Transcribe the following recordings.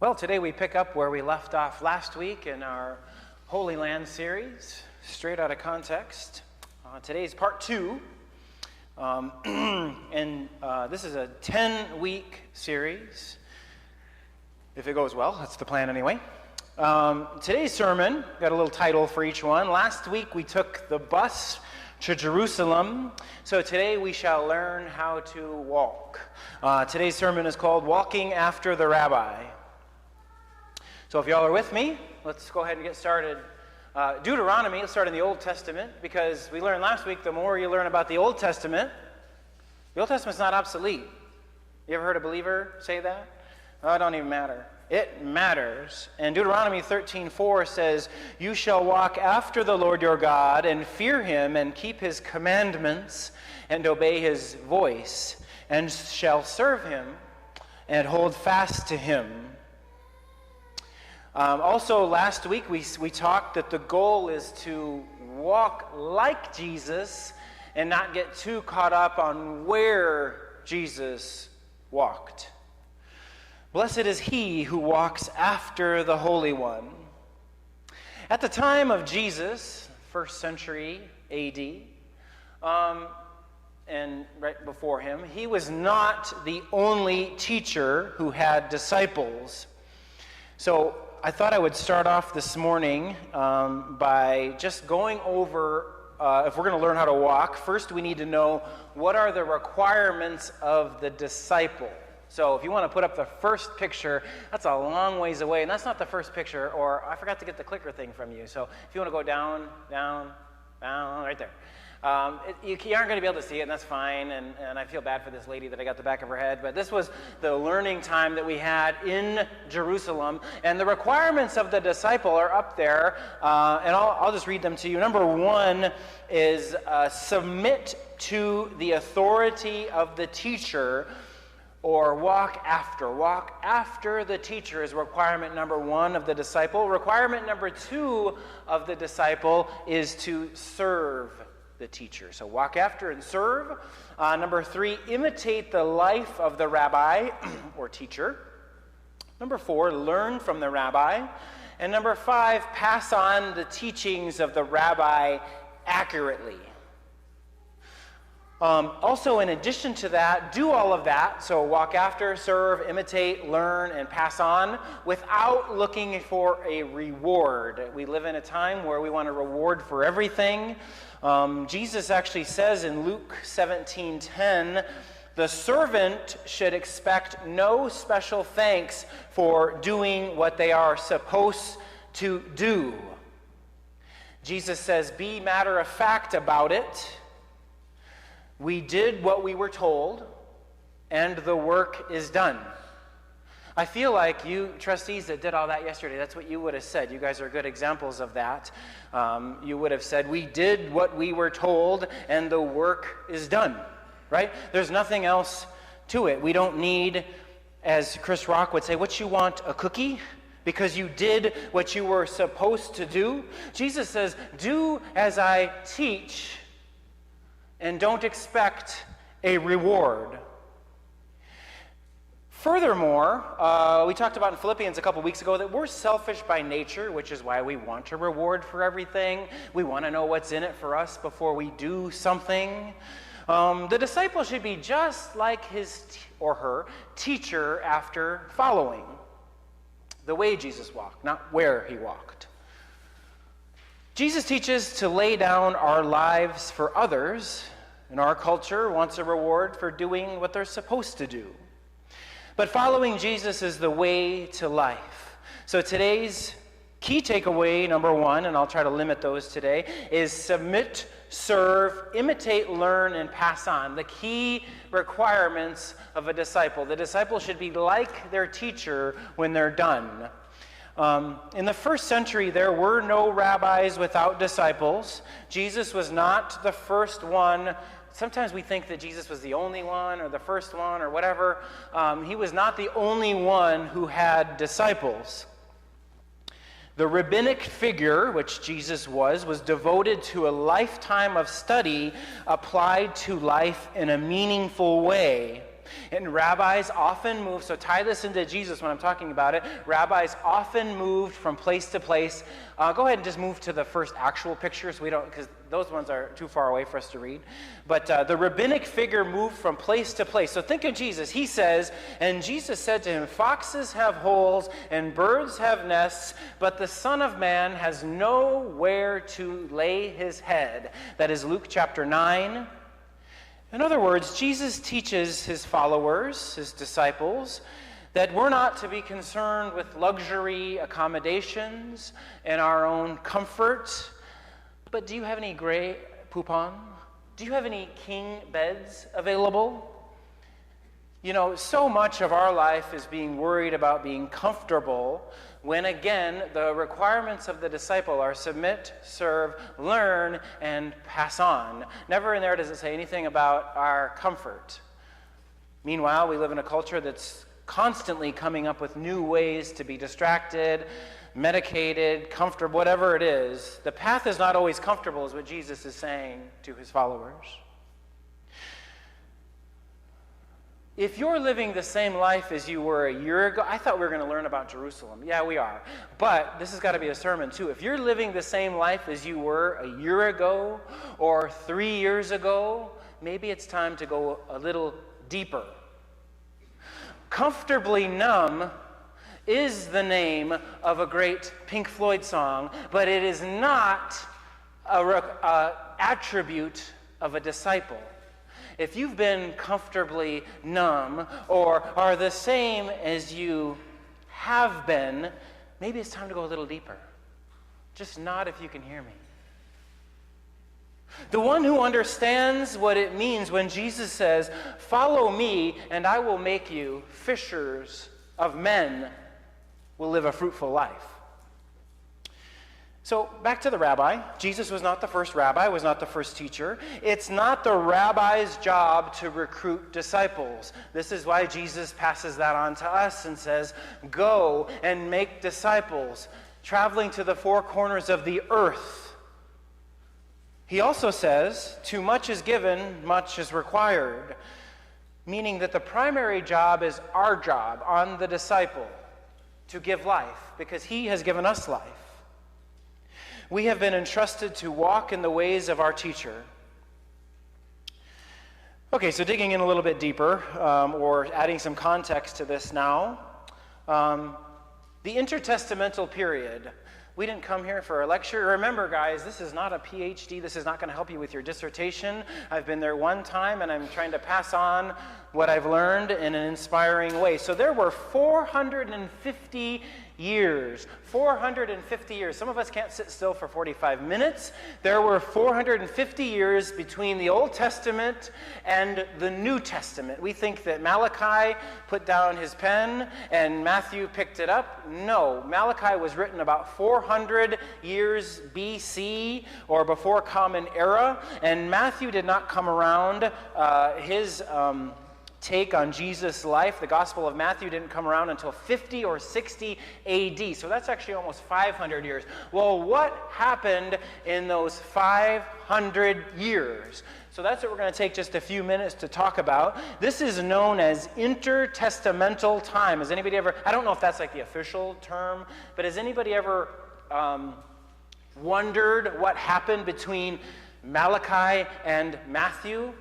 Well, today we pick up where we left off last week in our Holy Land series, straight out of context. Today's part 2, and this is a 10-week series. If it goes well, that's the plan anyway. Today's sermon, got a little title for each one. Last week we took the bus to Jerusalem, so today we shall learn how to walk. Today's sermon is called Walking After the Rabbi. So if y'all are with me, let's go ahead and get started. Deuteronomy, let's start in the Old Testament, because we learned last week the more you learn about the Old Testament's not obsolete. You ever heard a believer say that? Oh, it don't even matter. It matters. And Deuteronomy 13:4 says, "You shall walk after the Lord your God and fear him and keep his commandments and obey his voice and shall serve him and hold fast to him." Also, last week we talked that the goal is to walk like Jesus and not get too caught up on where Jesus walked. Blessed is he who walks after the Holy One. At the time of Jesus, 1st century AD, and right before him, he was not the only teacher who had disciples. So I thought I would start off this morning by just going over, if we're going to learn how to walk, first we need to know what are the requirements of the disciple. So if you want to put up the first picture, that's a long ways away, and that's not the first picture, or I forgot to get the clicker thing from you. So if you want to go down, right there. You aren't going to be able to see it, and that's fine, and I feel bad for this lady that I got the back of her head, but this was the learning time that we had in Jerusalem, and the requirements of the disciple are up there, and I'll just read them to you. Number 1 is submit to the authority of the teacher, or walk after. Walk after the teacher is requirement number 1 of the disciple. Requirement number 2 of the disciple is to serve the teacher. So walk after and serve. Number 3, imitate the life of the rabbi or teacher. Number 4, learn from the rabbi. And number 5, pass on the teachings of the rabbi accurately. Also, in addition to that, do all of that, so walk after, serve, imitate, learn, and pass on, without looking for a reward. We live in a time where we want a reward for everything. Jesus actually says in Luke 17:10, the servant should expect no special thanks for doing what they are supposed to do. Jesus says, be matter of fact about it. We did what we were told, and the work is done. I feel like you trustees that did all that yesterday, that's what you would have said. You guys are good examples of that. You would have said, we did what we were told, and the work is done, right? There's nothing else to it. We don't need, as Chris Rock would say, what you want, a cookie? Because you did what you were supposed to do. Jesus says, do as I teach, and don't expect a reward. Furthermore, we talked about in Philippians a couple weeks ago that we're selfish by nature, which is why we want a reward for everything. We want to know what's in it for us before we do something. The disciple should be just like his or her teacher after following the way Jesus walked, not where he walked. Jesus teaches to lay down our lives for others, and our culture wants a reward for doing what they're supposed to do. But following Jesus is the way to life. So today's key takeaway, number 1, and I'll try to limit those today, is submit, serve, imitate, learn, and pass on. The key requirements of a disciple. The disciple should be like their teacher when they're done. In the 1st century, there were no rabbis without disciples. Jesus was not the first one. Sometimes we think that Jesus was the only one or the first one or whatever. He was not the only one who had disciples. The rabbinic figure, which Jesus was devoted to a lifetime of study applied to life in a meaningful way. And rabbis often moved, so tie this into Jesus when I'm talking about it. Rabbis often moved from place to place. Go ahead and just move to the first actual pictures. We don't, because those ones are too far away for us to read. But the rabbinic figure moved from place to place. So think of Jesus. He says, and Jesus said to him, "Foxes have holes and birds have nests, but the Son of Man has nowhere to lay his head." That is Luke chapter 9. In other words, Jesus teaches his followers, his disciples, that we're not to be concerned with luxury accommodations and our own comfort. But do you have any gray poupon? Do you have any king beds available? You know, so much of our life is being worried about being comfortable when, again, the requirements of the disciple are submit, serve, learn, and pass on. Never in there does it say anything about our comfort. Meanwhile, we live in a culture that's constantly coming up with new ways to be distracted, medicated, comfortable, whatever it is. The path is not always comfortable, is what Jesus is saying to his followers. If you're living the same life as you were a year ago, I thought we were going to learn about Jerusalem. Yeah, we are. But this has got to be a sermon too. If you're living the same life as you were a year ago or 3 years ago, maybe it's time to go a little deeper. Comfortably Numb is the name of a great Pink Floyd song, but it is not an attribute of a disciple. If you've been comfortably numb or are the same as you have been, maybe it's time to go a little deeper. Just nod if you can hear me. The one who understands what it means when Jesus says, "Follow me and I will make you fishers of men," will live a fruitful life. So back to the rabbi. Jesus was not the first rabbi, was not the first teacher. It's not the rabbi's job to recruit disciples. This is why Jesus passes that on to us and says, "Go and make disciples," traveling to the four corners of the earth. He also says, "Too much is given, much is required," meaning that the primary job is our job on the disciple, to give life, because he has given us life. We have been entrusted to walk in the ways of our teacher. Okay, so digging in a little bit deeper, or adding some context to this now. The intertestamental period. We didn't come here for a lecture. Remember, guys, this is not a PhD. This is not going to help you with your dissertation. I've been there one time, and I'm trying to pass on what I've learned in an inspiring way. So there were 450 years. 450 years. Some of us can't sit still for 45 minutes. There were 450 years between the Old Testament and the New Testament. We think that Malachi put down his pen and Matthew picked it up. No, Malachi was written about 400 years BC, or before Common Era, and Matthew did not come around. His take on Jesus' life, the Gospel of Matthew, didn't come around until 50 or 60 AD. So that's actually almost 500 years. Well, what happened in those 500 years? So that's what we're going to take just a few minutes to talk about. This is known as intertestamental time. Has anybody ever, I don't know if that's like the official term, but has anybody ever wondered what happened between Malachi and Matthew?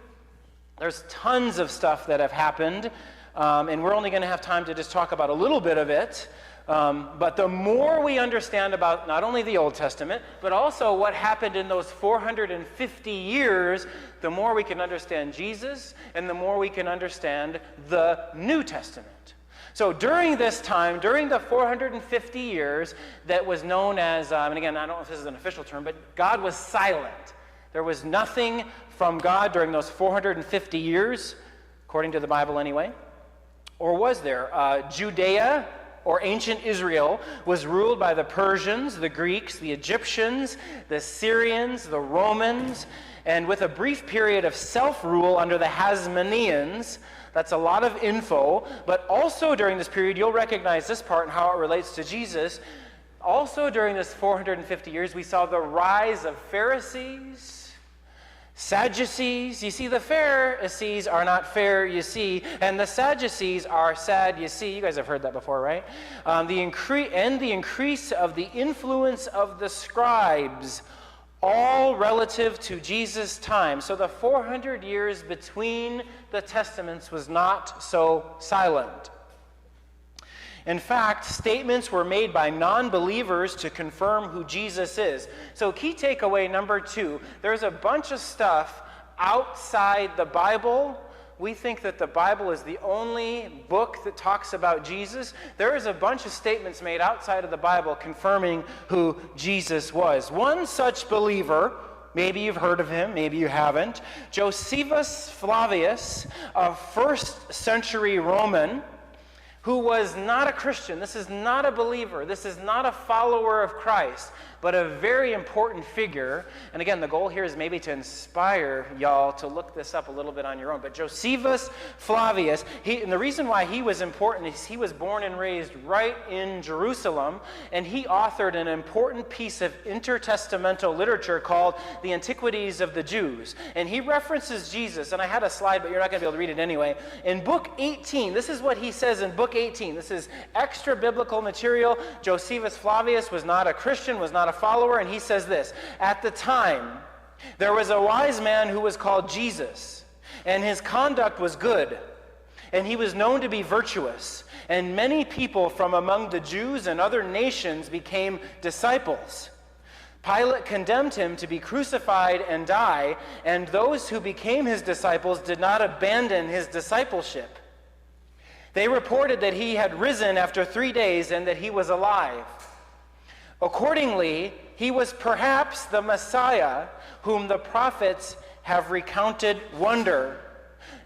There's tons of stuff that have happened, and we're only going to have time to just talk about a little bit of it. But the more we understand about not only the Old Testament, but also what happened in those 450 years, the more we can understand Jesus, and the more we can understand the New Testament. So during this time, during the 450 years that was known as, and again, I don't know if this is an official term, but God was silent. There was nothing from God during those 450 years, according to the Bible anyway. Or was there? Judea, or ancient Israel, was ruled by the Persians, the Greeks, the Egyptians, the Syrians, the Romans, and with a brief period of self-rule under the Hasmoneans. That's a lot of info, but also during this period, you'll recognize this part and how it relates to Jesus. Also during this 450 years, we saw the rise of Pharisees Sadducees, you see, the Pharisees are not fair, you see, and the Sadducees are sad, you see. You guys have heard that before, right? The increase of the influence of the scribes, all relative to Jesus' time. So the 400 years between the Testaments was not so silent. In fact, statements were made by non-believers to confirm who Jesus is. So key takeaway number 2, there's a bunch of stuff outside the Bible. We think that the Bible is the only book that talks about Jesus. There is a bunch of statements made outside of the Bible confirming who Jesus was. One such believer, maybe you've heard of him, maybe you haven't, Josephus Flavius, a first century Roman, who was not a Christian. This is not a believer. This is not a follower of Christ, but a very important figure. And again, the goal here is maybe to inspire y'all to look this up a little bit on your own. But Josephus Flavius, and the reason why he was important is he was born and raised right in Jerusalem, and he authored an important piece of intertestamental literature called the Antiquities of the Jews. And he references Jesus, and I had a slide, but you're not going to be able to read it anyway. In book 18, this is what he says in book 18. This is extra biblical material. Josephus Flavius was not a Christian, was not a follower, and he says this: at the time, there was a wise man who was called Jesus, and his conduct was good, and he was known to be virtuous, and many people from among the Jews and other nations became disciples. Pilate condemned him to be crucified and die, and those who became his disciples did not abandon his discipleship. They reported that he had risen after 3 days and that he was alive. Accordingly, he was perhaps the Messiah whom the prophets have recounted wonder.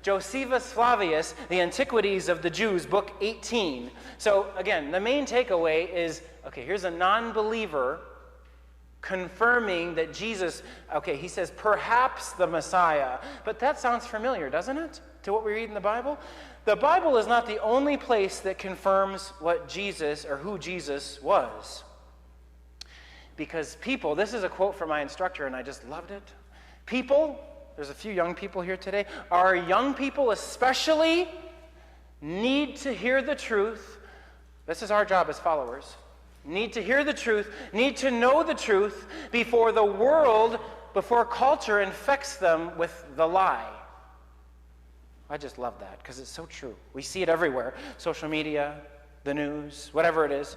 Josephus Flavius, The Antiquities of the Jews, book 18. So again, the main takeaway is, okay, here's a non-believer confirming that Jesus, okay, he says perhaps the Messiah. But that sounds familiar, doesn't it, to what we read in the Bible? The Bible is not the only place that confirms what Jesus or who Jesus was. Because people, this is a quote from my instructor and I just loved it. People, there's a few young people here today, our young people especially need to hear the truth. This is our job as followers. Need to hear the truth, need to know the truth before the world, before culture infects them with the lie. I just love that because it's so true. We see it everywhere. Social media, the news, whatever it is.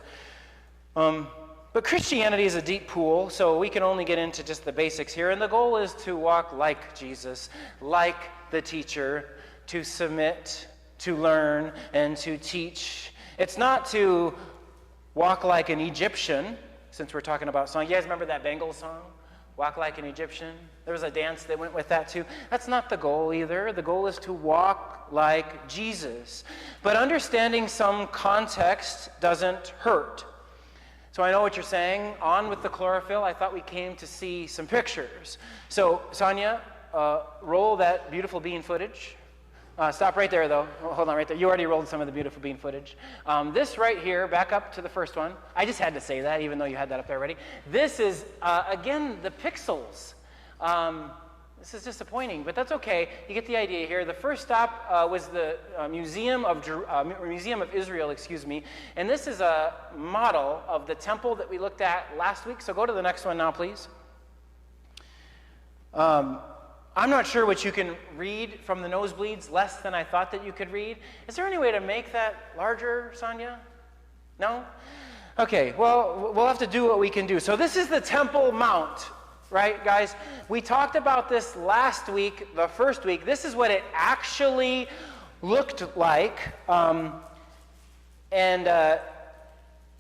But Christianity is a deep pool, so we can only get into just the basics here. And the goal is to walk like Jesus, like the teacher, to submit, to learn, and to teach. It's not to walk like an Egyptian, since we're talking about song. You guys remember that Bengal song? Walk like an Egyptian. There was a dance that went with that too. That's not the goal either. The goal is to walk like Jesus. But understanding some context doesn't hurt. So I know what you're saying. On with the chlorophyll. I thought we came to see some pictures. So Sonia, roll that beautiful bean footage. Stop right there, though. Hold on right there. You already rolled some of the beautiful bean footage. This right here, back up to the first one. I just had to say that, even though you had that up there already. This is, again, the pixels. This is disappointing, but that's okay. You get the idea here. The first stop was the Museum of Israel, and this is a model of the temple that we looked at last week. So go to the next one now, please. I'm not sure what you can read from the nosebleeds, less than I thought that you could read. Is there any way to make that larger, Sonia? No? Okay, well, we'll have to do what we can do. So this is the Temple Mount, right, guys? We talked about this last week, the first week. This is what it actually looked like.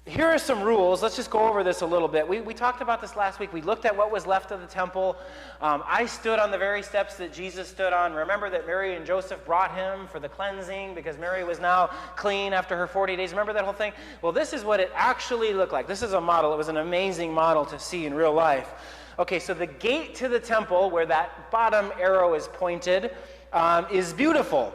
Here are some rules. Let's just go over this a little bit. We talked about this last week. We looked at what was left of the temple. I stood on the very steps that Jesus stood on. Remember that Mary and Joseph brought him for the cleansing because Mary was now clean after her 40 days. Remember that whole thing? Well, this is what it actually looked like. This is a model. It was an amazing model to see in real life. Okay, so the gate to the temple, where that bottom arrow is pointed, is beautiful.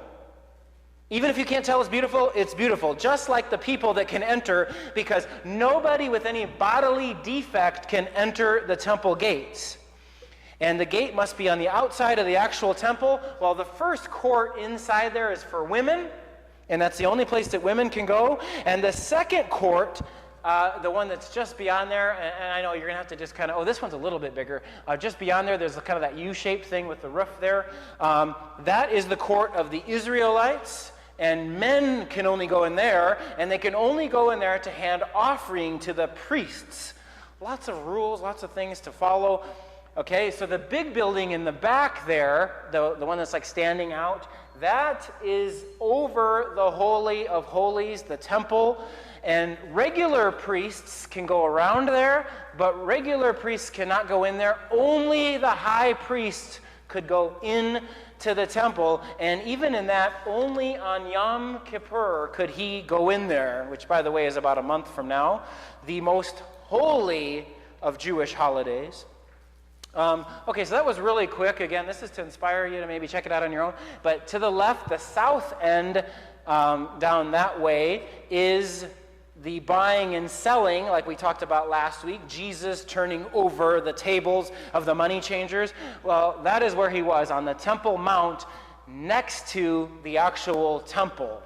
Even if you can't tell it's beautiful, just like the people that can enter, because nobody with any bodily defect can enter the temple gates. And the gate must be on the outside of the actual temple. Well, the first court inside there is for women, and that's the only place that women can go. And the second court, the one that's just beyond there, and I know you're going to have to just kind of, this one's a little bit bigger. Just beyond there, there's kind of that U-shaped thing with the roof there. That is the court of the Israelites, and men can only go in there, and they can only go in there to hand offering to the priests. Lots of rules, lots of things to follow. Okay, so the big building in the back there, the one that's like standing out, that is over the Holy of Holies, the temple. And regular priests can go around there, but regular priests cannot go in there. Only the high priest could go in to the temple. And even in that, only on Yom Kippur could he go in there, which, by the way, is about a month from now, the most holy of Jewish holidays. Okay, so that was really quick. Again, this is to inspire you to maybe check it out on your own. But to the left, the south end, down that way, is the buying and selling, like we talked about last week, Jesus turning over the tables of the money changers. Well, that is where he was, on the Temple Mount, next to the actual temple.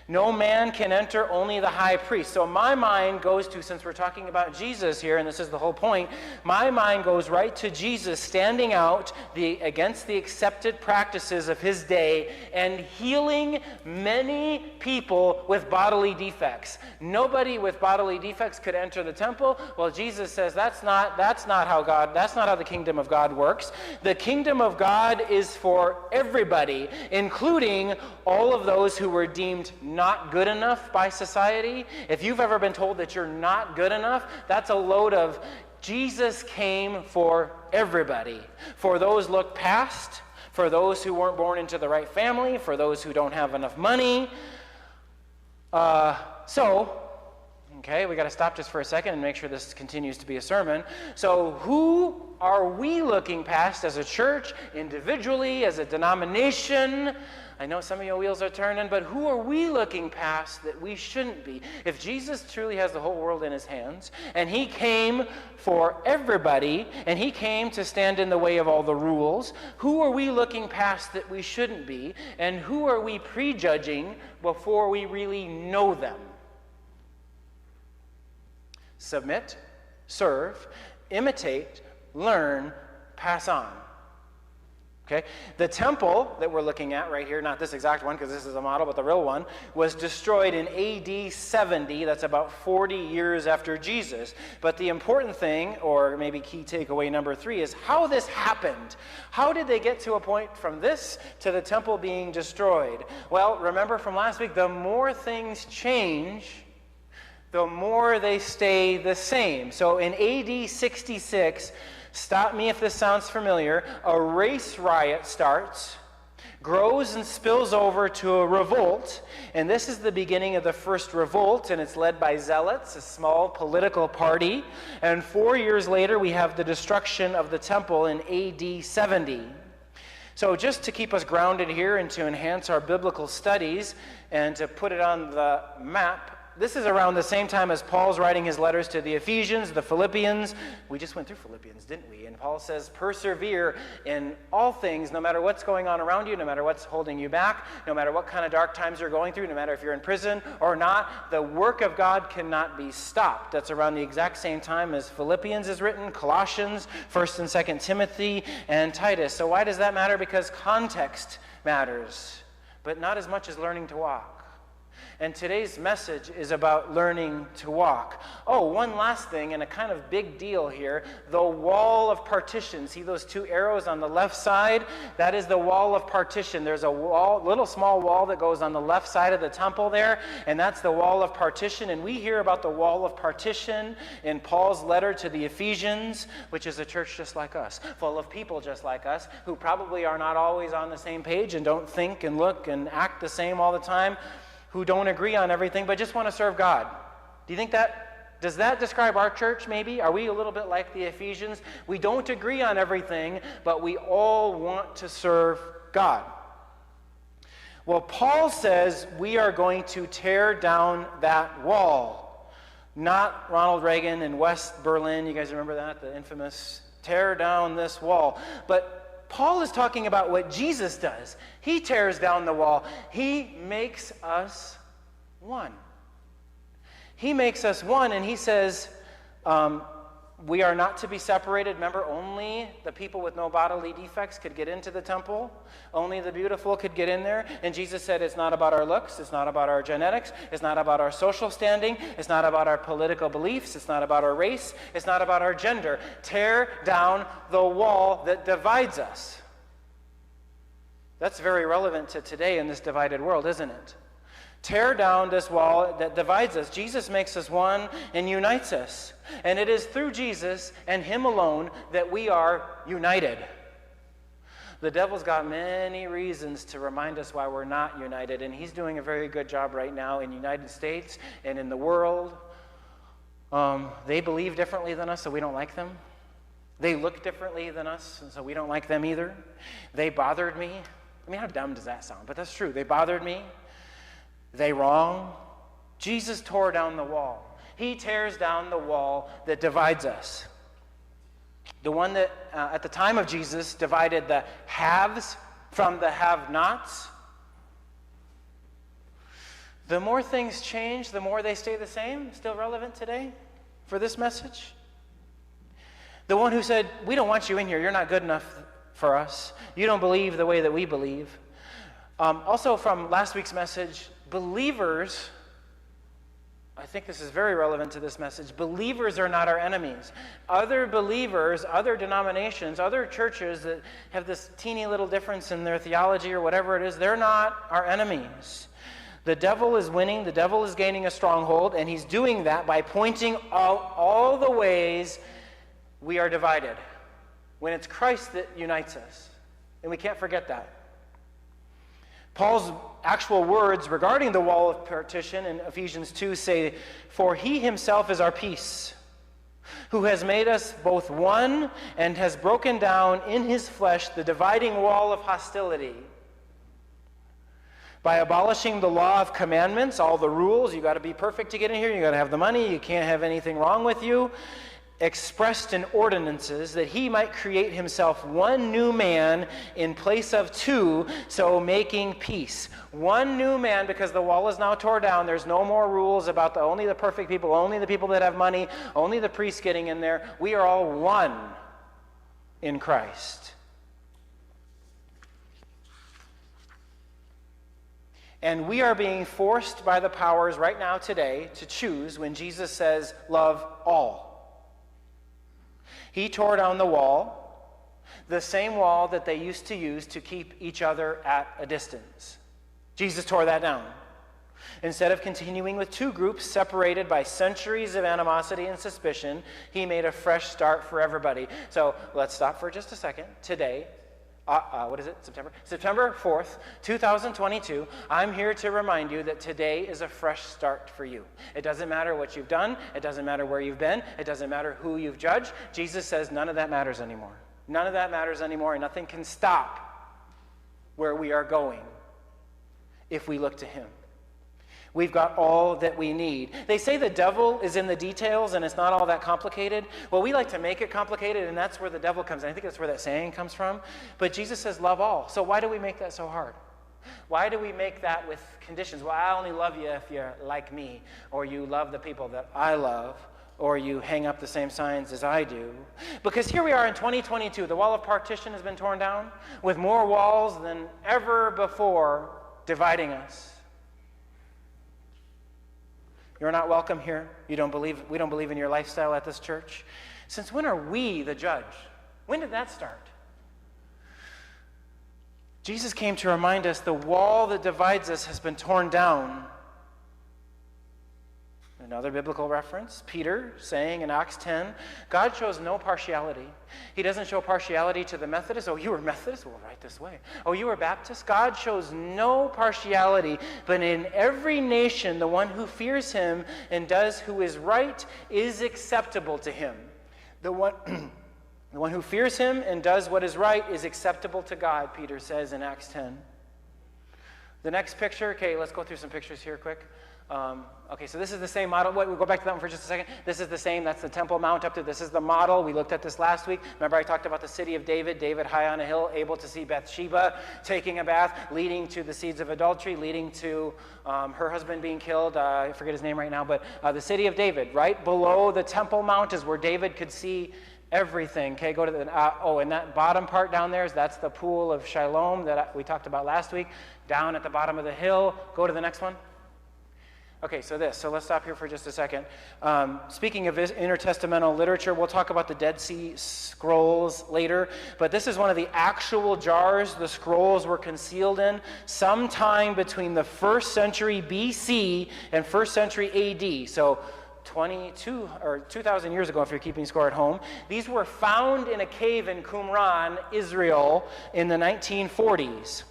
No man can enter, only the high priest. So my mind goes to, since we're talking about Jesus here, and this is the whole point, my mind goes right to Jesus standing out against the accepted practices of his day and healing many people with bodily defects. Nobody with bodily defects could enter the temple. Well, Jesus says that's not how the kingdom of God works. The kingdom of God is for everybody, including all of those who were deemed not good enough by society. If you've ever been told that you're not good enough, that's a load of, Jesus came for everybody. For those looked past, for those who weren't born into the right family, for those who don't have enough money. Okay, we got to stop just for a second and make sure this continues to be a sermon. So who are we looking past as a church, individually, as a denomination? I know some of your wheels are turning, but who are we looking past that we shouldn't be? If Jesus truly has the whole world in his hands, and he came for everybody, and he came to stand in the way of all the rules, who are we looking past that we shouldn't be? And who are we prejudging before we really know them? Submit, serve, imitate, learn, pass on. Okay? The temple that we're looking at right here, not this exact one because this is a model, but the real one, was destroyed in AD 70. That's about 40 years after Jesus. But the important thing, or maybe key takeaway number 3, is how this happened. How did they get to a point from this to the temple being destroyed? Well, remember from last week, the more things change, the more they stay the same. So in AD 66, stop me if this sounds familiar, a race riot starts, grows and spills over to a revolt, and this is the beginning of the first revolt, and it's led by zealots, a small political party, and 4 years later we have the destruction of the temple in AD 70. So just to keep us grounded here and to enhance our biblical studies and to put it on the map, this is around the same time as Paul's writing his letters to the Ephesians, the Philippians. We just went through Philippians, didn't we? And Paul says, persevere in all things, no matter what's going on around you, no matter what's holding you back, no matter what kind of dark times you're going through, no matter if you're in prison or not, the work of God cannot be stopped. That's around the exact same time as Philippians is written, Colossians, 1st and 2nd Timothy, and Titus. So why does that matter? Because context matters, but not as much as learning to walk. And today's message is about learning to walk. Oh, one last thing, and a kind of big deal here, the wall of partition. See those 2 arrows on the left side? That is the wall of partition. There's a wall, little small wall that goes on the left side of the temple there, and that's the wall of partition. And we hear about the wall of partition in Paul's letter to the Ephesians, which is a church just like us, full of people just like us, who probably are not always on the same page and don't think and look and act the same all the time, who don't agree on everything, but just want to serve God. Do you think does that describe our church maybe? Are we a little bit like the Ephesians? We don't agree on everything, but we all want to serve God. Well, Paul says we are going to tear down that wall. Not Ronald Reagan in West Berlin. You guys remember that? The infamous Tear down this wall. But Paul is talking about what Jesus does. He tears down the wall. He makes us one. He makes us one, and he says, we are not to be separated. Remember, only the people with no bodily defects could get into the temple. Only the beautiful could get in there. And Jesus said it's not about our looks. It's not about our genetics. It's not about our social standing. It's not about our political beliefs. It's not about our race. It's not about our gender. Tear down the wall that divides us. That's very relevant to today in this divided world, isn't it? Tear down this wall that divides us. Jesus makes us one and unites us. And it is through Jesus and him alone that we are united. The devil's got many reasons to remind us why we're not united, and he's doing a very good job right now in the United States and in the world. They believe differently than us, so we don't like them. They look differently than us, and so we don't like them either. They bothered me. I mean, how dumb does that sound? But that's true. They bothered me. They wrong. Jesus tore down the wall. He tears down the wall that divides us. The one that, at the time of Jesus, divided the haves from the have-nots. The more things change, the more they stay the same. Still relevant today for this message. The one who said, we don't want you in here. You're not good enough for us. You don't believe the way that we believe. Also from last week's message, believers, I think this is very relevant to this message, believers are not our enemies. Other believers, other denominations, other churches that have this teeny little difference in their theology or whatever it is, they're not our enemies. The devil is winning, the devil is gaining a stronghold, and he's doing that by pointing out all the ways we are divided, when it's Christ that unites us. And we can't forget that. Paul's actual words regarding the wall of partition in Ephesians 2 say, for he himself is our peace, who has made us both one and has broken down in his flesh the dividing wall of hostility. By abolishing the law of commandments, all the rules, you got to be perfect to get in here, you got to have the money, you can't have anything wrong with you, expressed in ordinances, that he might create himself one new man in place of two, so making peace. One new man, because the wall is now torn down. There's no more rules about only the perfect people, only the people that have money, only the priests getting in there. We are all one in Christ. And we are being forced by the powers right now today to choose when Jesus says, love all. He tore down the wall, the same wall that they used to use to keep each other at a distance. Jesus tore that down. Instead of continuing with two groups separated by centuries of animosity and suspicion, he made a fresh start for everybody. So let's stop for just a second. Today, what is it? September 4th, 2022. I'm here to remind you that today is a fresh start for you. It doesn't matter what you've done. It doesn't matter where you've been. It doesn't matter who you've judged. Jesus says none of that matters anymore. None of that matters anymore, and nothing can stop where we are going if we look to him. We've got all that we need. They say the devil is in the details and it's not all that complicated. Well, we like to make it complicated, and that's where the devil comes in. I think that's where that saying comes from. But Jesus says love all. So why do we make that so hard? Why do we make that with conditions? Well, I only love you if you're like me, or you love the people that I love, or you hang up the same signs as I do. Because here we are in 2022. The wall of partition has been torn down with more walls than ever before dividing us. You're not welcome here. We don't believe in your lifestyle at this church. Since when are we the judge? When did that start? Jesus came to remind us the wall that divides us has been torn down. Another biblical reference, Peter saying in Acts 10, God shows no partiality. He doesn't show partiality to the Methodists. Oh, you were Methodist? Well, right this way. Oh, you were Baptist? God shows no partiality, but in every nation, the one who fears him and does who is right is acceptable to him. The one who fears him and does what is right is acceptable to God, Peter says in Acts 10. The next picture, okay, let's go through some pictures here quick. Okay, so this is the same model. Wait, we'll go back to that one for just a second. This is the same. That's the Temple Mount up there. This is the model. We looked at this last week. Remember I talked about the city of David. David high on a hill, able to see Bathsheba taking a bath, leading to the seeds of adultery, leading to her husband being killed. I forget his name right now, but the city of David, right below the Temple Mount is where David could see everything. Okay, go to the, and that bottom part down there, that's the pool of Siloam that we talked about last week. Down at the bottom of the hill. Go to the next one. Okay, so let's stop here for just a second. Speaking of intertestamental literature, we'll talk about the Dead Sea Scrolls later, but this is one of the actual jars the scrolls were concealed in sometime between the 1st century BC and 1st century AD. So 22 or 2,000 years ago, if you're keeping score at home. These were found in a cave in Qumran, Israel, in the 1940s.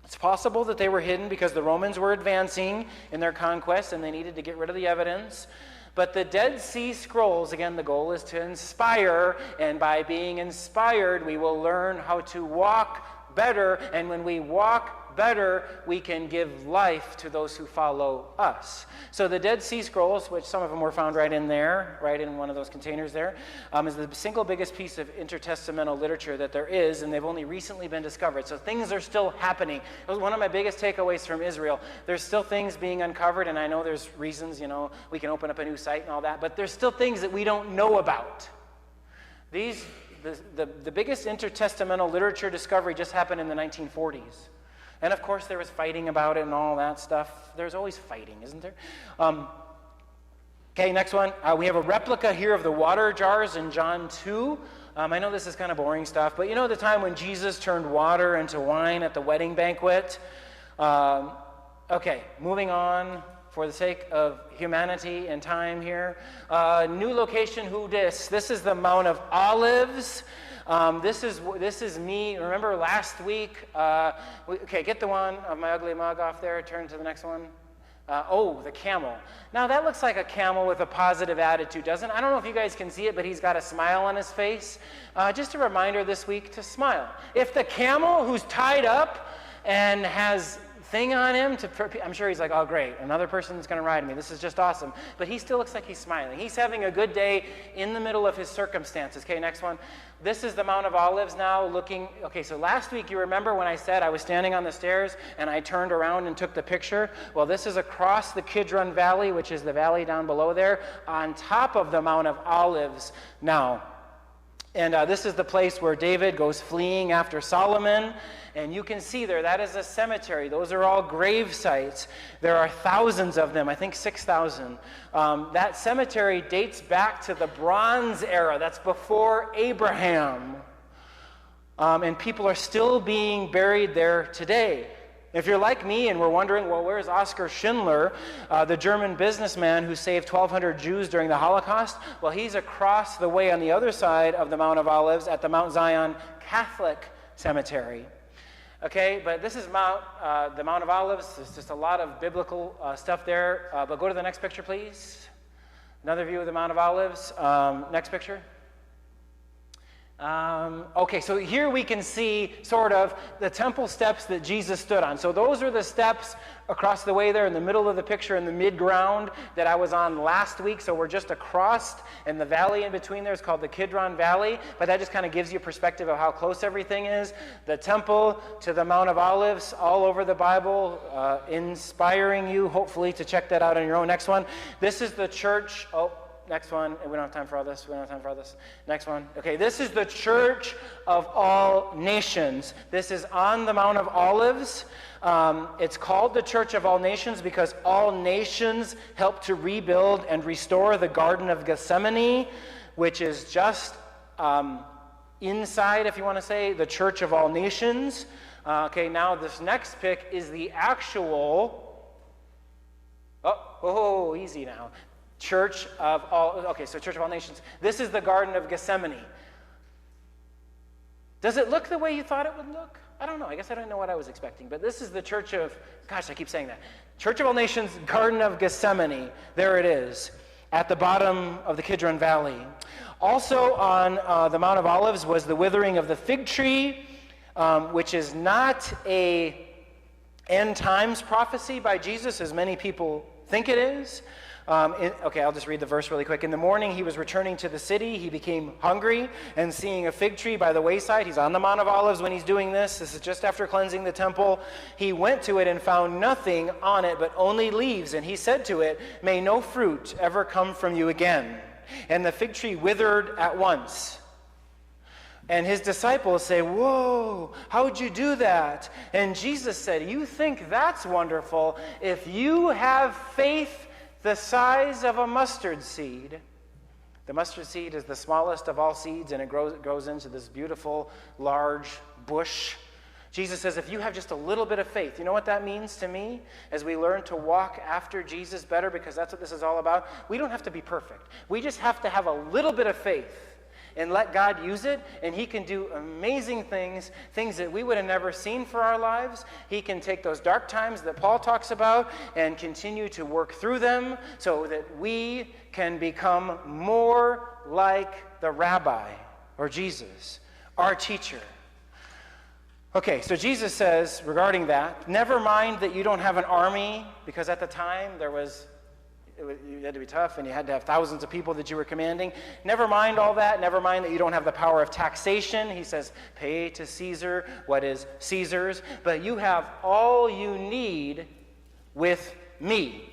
It's possible that they were hidden because the Romans were advancing in their conquest and they needed to get rid of the evidence. But the Dead Sea Scrolls, again, the goal is to inspire, and by being inspired, we will learn how to walk better, and when we walk better, we can give life to those who follow us. So the Dead Sea Scrolls, which some of them were found right in there, right in one of those containers there, is the single biggest piece of intertestamental literature that there is, and they've only recently been discovered. So things are still happening. It was one of my biggest takeaways from Israel. There's still things being uncovered, and I know there's reasons, we can open up a new site and all that, but there's still things that we don't know about. The biggest intertestamental literature discovery just happened in the 1940s. And of course, there was fighting about it and all that stuff. There's always fighting, isn't there? Okay, next one. We have a replica here of the water jars in John 2. I know this is kind of boring stuff, but you know the time when Jesus turned water into wine at the wedding banquet? Okay, moving on for the sake of humanity and time here. New location, who dis? This is the Mount of Olives. This is me. Remember last week? Okay, get the one of my ugly mug off there. Turn to the next one. The camel. Now that looks like a camel with a positive attitude, doesn't it? I don't know if you guys can see it, but he's got a smile on his face. Just a reminder this week to smile. If the camel who's tied up and has thing on him, I'm sure he's like, oh great, another person's going to ride me. This is just awesome. But he still looks like he's smiling. He's having a good day in the middle of his circumstances. Okay, next one. This is the Mount of Olives now looking, okay, so last week you remember when I said I was standing on the stairs and I turned around and took the picture? Well, this is across the Kidron Valley, which is the valley down below there, on top of the Mount of Olives now. And this is the place where David goes fleeing after Solomon. And you can see there, that is a cemetery. Those are all grave sites. There are thousands of them, I think 6,000. That cemetery dates back to the Bronze Era. That's before Abraham. And people are still being buried there today. If you're like me and we're wondering, well, where's Oskar Schindler, the German businessman who saved 1,200 Jews during the Holocaust? Well, he's across the way on the other side of the Mount of Olives at the Mount Zion Catholic Cemetery. Okay, but this is the Mount of Olives. There's just a lot of biblical stuff there. But go to the next picture, please. Another view of the Mount of Olives. Next picture. Okay, so here we can see sort of the temple steps that Jesus stood on. So those are the steps across the way there in the middle of the picture in the mid-ground that I was on last week. So we're just across, and the valley in between there is called the Kidron Valley. But that just kind of gives you a perspective of how close everything is. The temple to the Mount of Olives all over the Bible, inspiring you hopefully to check that out on your own. Next one. This is the church. Next one. We don't have time for all this. Next one. Okay, this is the church of all nations. This is on the Mount of Olives. It's called the Church of All Nations because all nations helped to rebuild and restore the Garden of Gethsemane, which is just inside, if you want to say, the Church of All Nations. Okay, now this next pic is the actual... easy now. Church of all Nations. This is the Garden of Gethsemane. Does it look the way you thought it would look? I don't know. I guess I don't know what I was expecting. But this is the Church of, I keep saying that. Church of All Nations, Garden of Gethsemane. There it is, at the bottom of the Kidron Valley. Also on the Mount of Olives was the withering of the fig tree, which is not a end times prophecy by Jesus, as many people think it is. Okay, I'll just read the verse really quick. In the morning, he was returning to the city. He became hungry, and seeing a fig tree by the wayside, he's on the Mount of Olives when he's doing this. This is just after cleansing the temple. He went to it and found nothing on it but only leaves. And he said to it, "May no fruit ever come from you again." And the fig tree withered at once. And his disciples say, "Whoa, how'd you do that?" And Jesus said, "You think that's wonderful? If you have faith the size of a mustard seed." The mustard seed is the smallest of all seeds, and it grows into this beautiful, large bush. Jesus says, if you have just a little bit of faith, you know what that means to me? As we learn to walk after Jesus better, because that's what this is all about, we don't have to be perfect. We just have to have a little bit of faith and let God use it, and he can do amazing things, things that we would have never seen for our lives. He can take those dark times that Paul talks about and continue to work through them so that we can become more like the rabbi or Jesus, our teacher. Okay, so Jesus says regarding that, never mind that you don't have an army, because at the time you had to be tough, and you had to have thousands of people that you were commanding. Never mind all that. Never mind that you don't have the power of taxation. He says, pay to Caesar what is Caesar's, but you have all you need with me.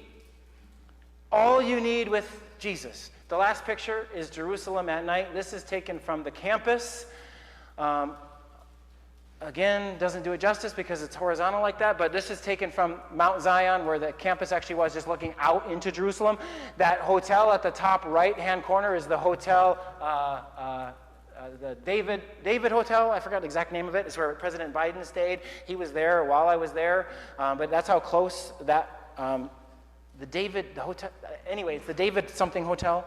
All you need with Jesus. The last picture is Jerusalem at night. This is taken from the campus. Again, doesn't do it justice because it's horizontal like that, but this is taken from Mount Zion, where the campus actually was, just looking out into Jerusalem. That hotel at the top right-hand corner is the hotel, the David Hotel. I forgot the exact name of it. It's where President Biden stayed. He was there while I was there, but that's how close that, the hotel, anyway, it's the David something hotel.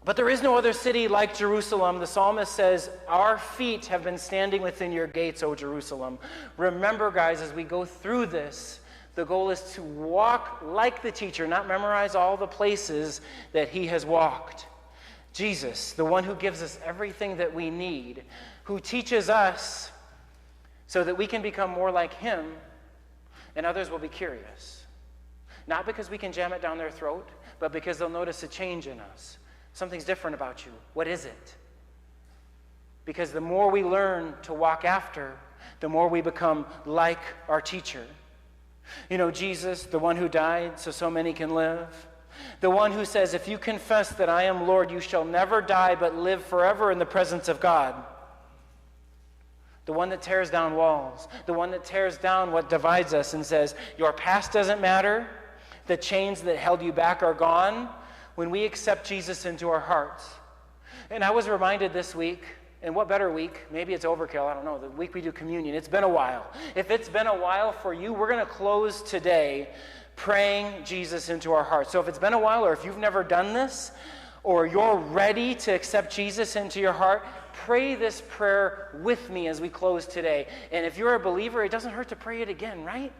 But there is no other city like Jerusalem. The psalmist says, our feet have been standing within your gates, O Jerusalem. Remember, guys, as we go through this, the goal is to walk like the teacher, not memorize all the places that he has walked. Jesus, the one who gives us everything that we need, who teaches us so that we can become more like him, and others will be curious. Not because we can jam it down their throat, but because they'll notice a change in us. Something's different about you. What is it? Because the more we learn to walk after, the more we become like our teacher. You know, Jesus, the one who died so many can live. The one who says, if you confess that I am Lord, you shall never die but live forever in the presence of God. The one that tears down walls. The one that tears down what divides us and says, your past doesn't matter. The chains that held you back are gone. When we accept Jesus into our hearts. And I was reminded this week, and what better week? Maybe it's overkill, I don't know, the week we do communion. It's been a while. If it's been a while for you, we're going to close today praying Jesus into our hearts. So if it's been a while, or if you've never done this, or you're ready to accept Jesus into your heart, pray this prayer with me as we close today. And if you're a believer, it doesn't hurt to pray it again, right?